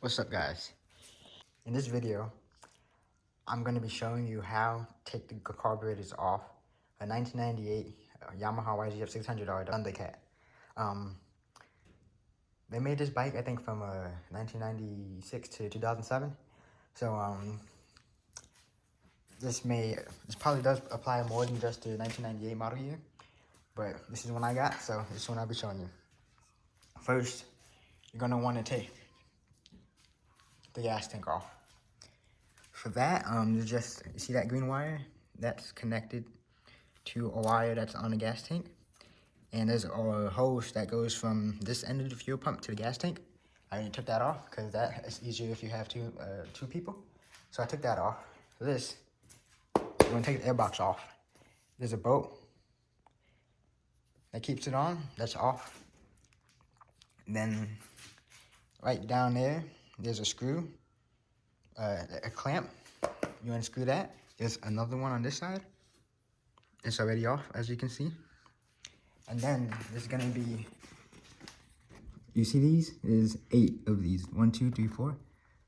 What's up, guys? In this video, I'm going to be showing you how to take the carburetors off a 1998 Yamaha YZF600R Thundercat. They made this bike, I think, from 1996 to 2007. So this probably does apply more than just the 1998 model year, but this is one I got, so this is one I'll be showing you. First, you're going to want to take the gas tank off. For that, you see that green wire? That's connected to a wire that's on the gas tank. And there's a hose that goes from this end of the fuel pump to the gas tank. I already took that off because that is easier if you have two people. So I took that off. For this, you're gonna take the airbox off. There's a bolt that keeps it on, that's off. And then right down there, there's a screw, a clamp. You unscrew that. There's another one on this side. It's already off, as you can see. And then there's gonna be, you see these? There's 8 of these. 1, 2, 3, 4,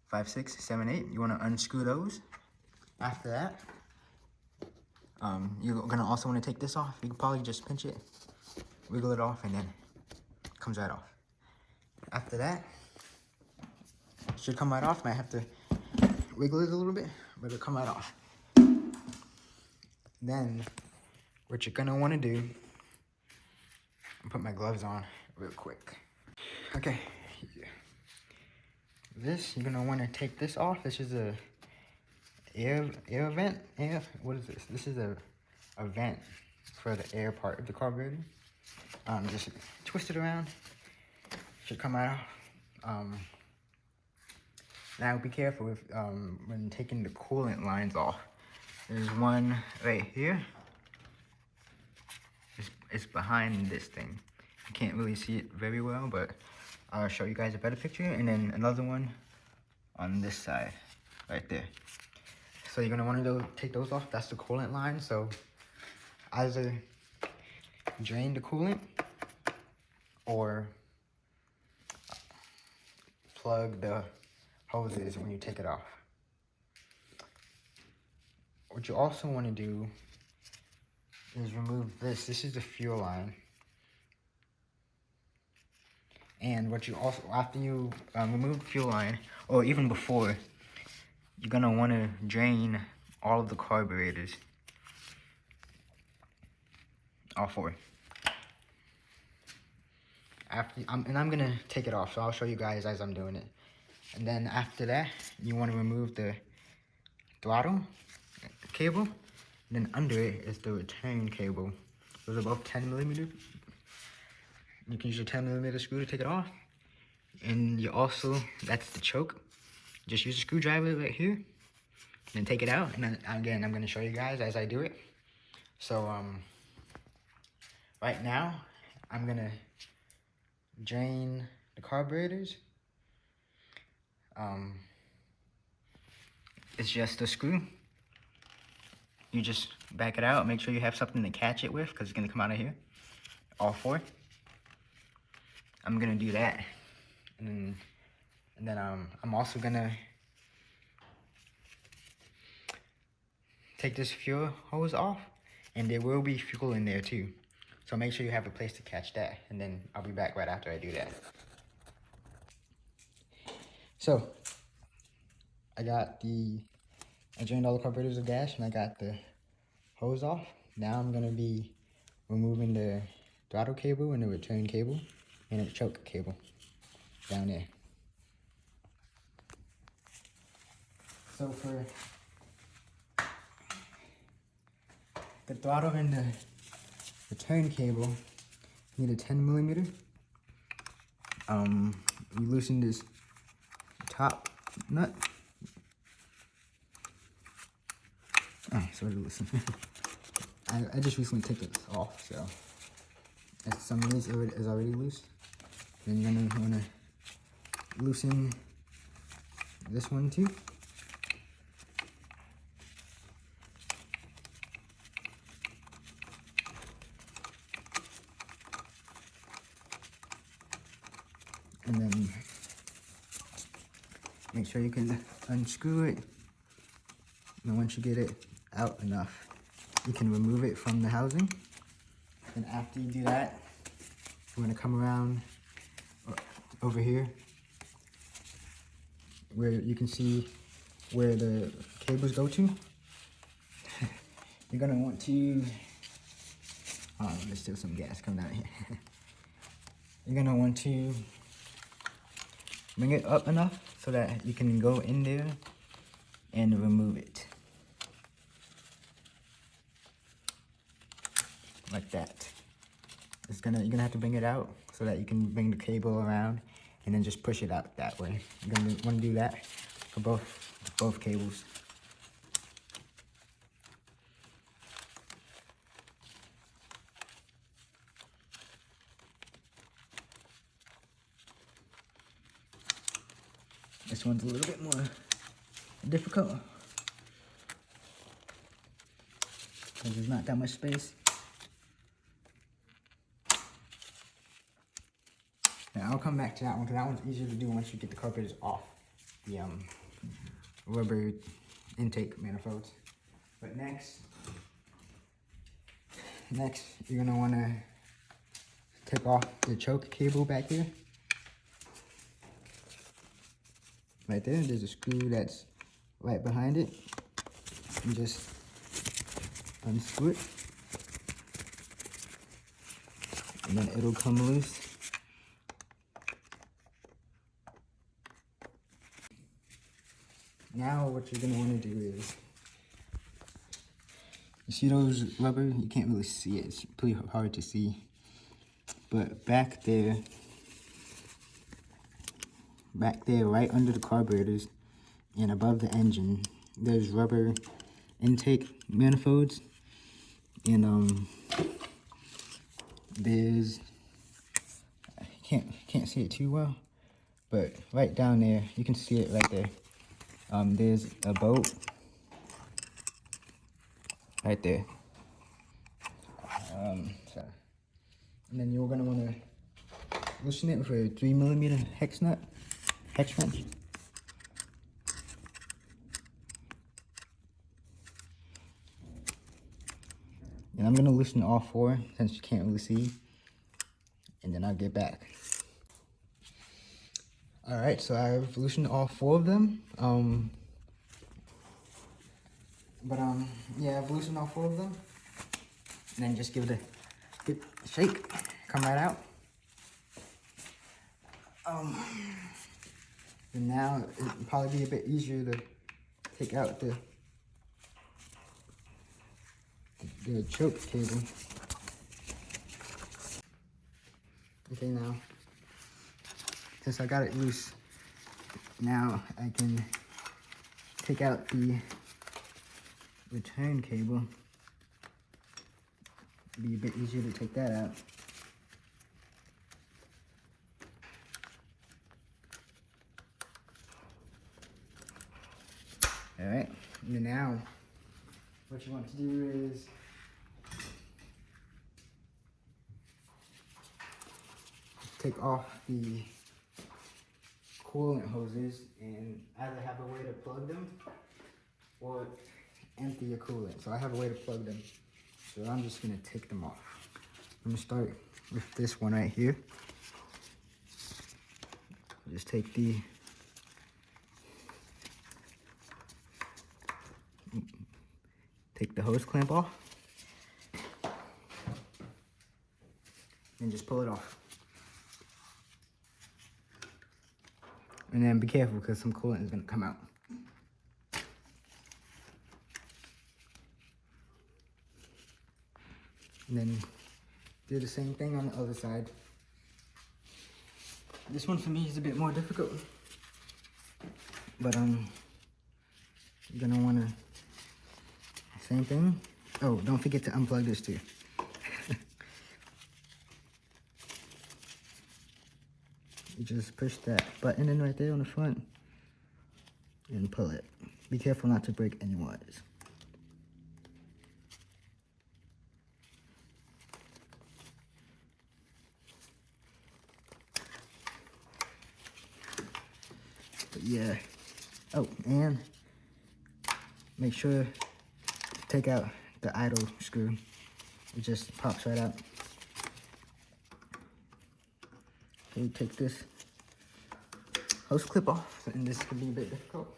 5, 6, 7, 8. You wanna unscrew those. After that, you're gonna also wanna take this off. You can probably just pinch it, wiggle it off, and then it comes right off. After that, it should come right off. Might have to wiggle it a little bit, but it'll come right off. Then, what you're gonna wanna do, I'll put my gloves on real quick. Okay, you're gonna wanna take this off. This is a air vent. What is this? This is a vent for the air part of the carburetor. Just twist it around. Should come right off. Now be careful with when taking the coolant lines off. There's one right here. It's behind this thing. You can't really see it very well, but I'll show you guys a better picture. And then another one on this side, right there. So you're gonna want to take those off. That's the coolant line. So either drain the coolant or plug the hoses when you take it off. What you also want to do is remove this. This is the fuel line. And what you also, after you remove the fuel line, or even before, you're gonna want to drain all of the carburetors. All 4. I'm gonna take it off, so I'll show you guys as I'm doing it. And then after that, you want to remove the throttle cable. And then under it is the return cable. Those are both 10mm. You can use your 10mm screw to take it off. And you also, that's the choke. Just use a screwdriver right here. And then take it out. And then again, I'm going to show you guys as I do it. So, right now, I'm going to drain the carburetors. It's just a screw. You just back it out. Make sure you have something to catch it with, because it's going to come out of here. All 4. I'm going to do that. And then I'm also going to take this fuel hose off. And there will be fuel in there too. So make sure you have a place to catch that. And then I'll be back right after I do that. So, I drained all the carburetors of gas, and I got the hose off. Now I'm gonna be removing the throttle cable and the return cable and the choke cable down there. So for the throttle and the return cable, you need a 10mm. You loosen this top nut. Oh, sorry to listen. I just recently took it off, so some of this is already loose. Then you're gonna wanna loosen this one too. And then make sure you can unscrew it. And once you get it out enough, you can remove it from the housing. And after you do that, you're gonna come around over here where you can see where the cables go to. You're gonna want to, there's still some gas coming out of here. You're gonna want to bring it up enough so that you can go in there and remove it. Like that. You're gonna have to bring it out so that you can bring the cable around and then just push it out that way. You're gonna want to do that for both cables. This one's a little bit more difficult because there's not that much space. Now I'll come back to that one because that one's easier to do once you get the carburetors off the rubber intake manifolds. But next you're gonna want to take off the choke cable back here. Right there, there's a screw that's right behind it. You just unscrew it, and then it'll come loose. Now what you're gonna want to do is, you see those rubber? You can't really see it, it's pretty hard to see. But back there right under the carburetors and above the engine, there's rubber intake manifolds. And there's, can't see it too well, but right down there, you can see it right there. There's a bolt right there. And then you're gonna want to loosen it with a 3mm hex wrench. And I'm gonna loosen all four since you can't really see, and then I'll get back. All right, so I've loosened all four of them. Yeah, I've loosened all four of them. And then just give it a good shake, come right out. And now it'll probably be a bit easier to take out the choke cable. Okay, now, since I got it loose, now I can take out the return cable. It'll be a bit easier to take that out. All right, and now what you want to do is take off the coolant hoses and either have a way to plug them or empty your coolant. So I have a way to plug them. So I'm just gonna take them off. I'm gonna start with this one right here. Just take the hose clamp off and just pull it off. And then be careful because some coolant is gonna come out. And then do the same thing on the other side. This one for me is a bit more difficult, but you're gonna wanna, same thing. Oh, don't forget to unplug this too. You just push that button in right there on the front and pull it. Be careful not to break any wires. But yeah, Oh, and make sure to take out the idle screw. It just pops right out. Okay, take this hose clip off, and this can be a bit difficult.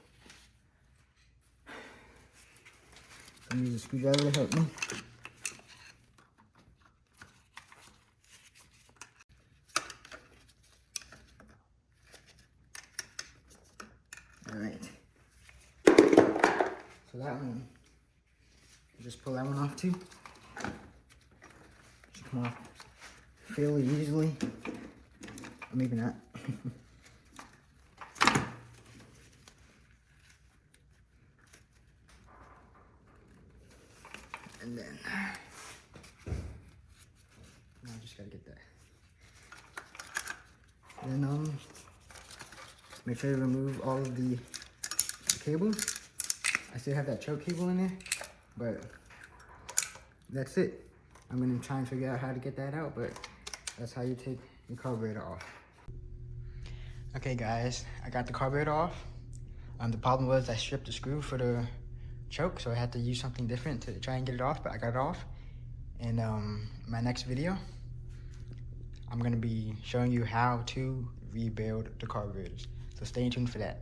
I'm gonna use a screwdriver to help me. Alright. So that one, just pull that one off too. Should come off fairly easily. Or maybe not. And then, now I just gotta get that. Then make sure to remove all of the cables. I still have that choke cable in there, but that's it. I'm gonna try and figure out how to get that out, but that's how you take your carburetor off. Okay guys, I got the carburetor off. The problem was I stripped the screw for the choke, so I had to use something different to try and get it off, but I got it off. And my next video, I'm gonna be showing you how to rebuild the carburetors. So stay tuned for that.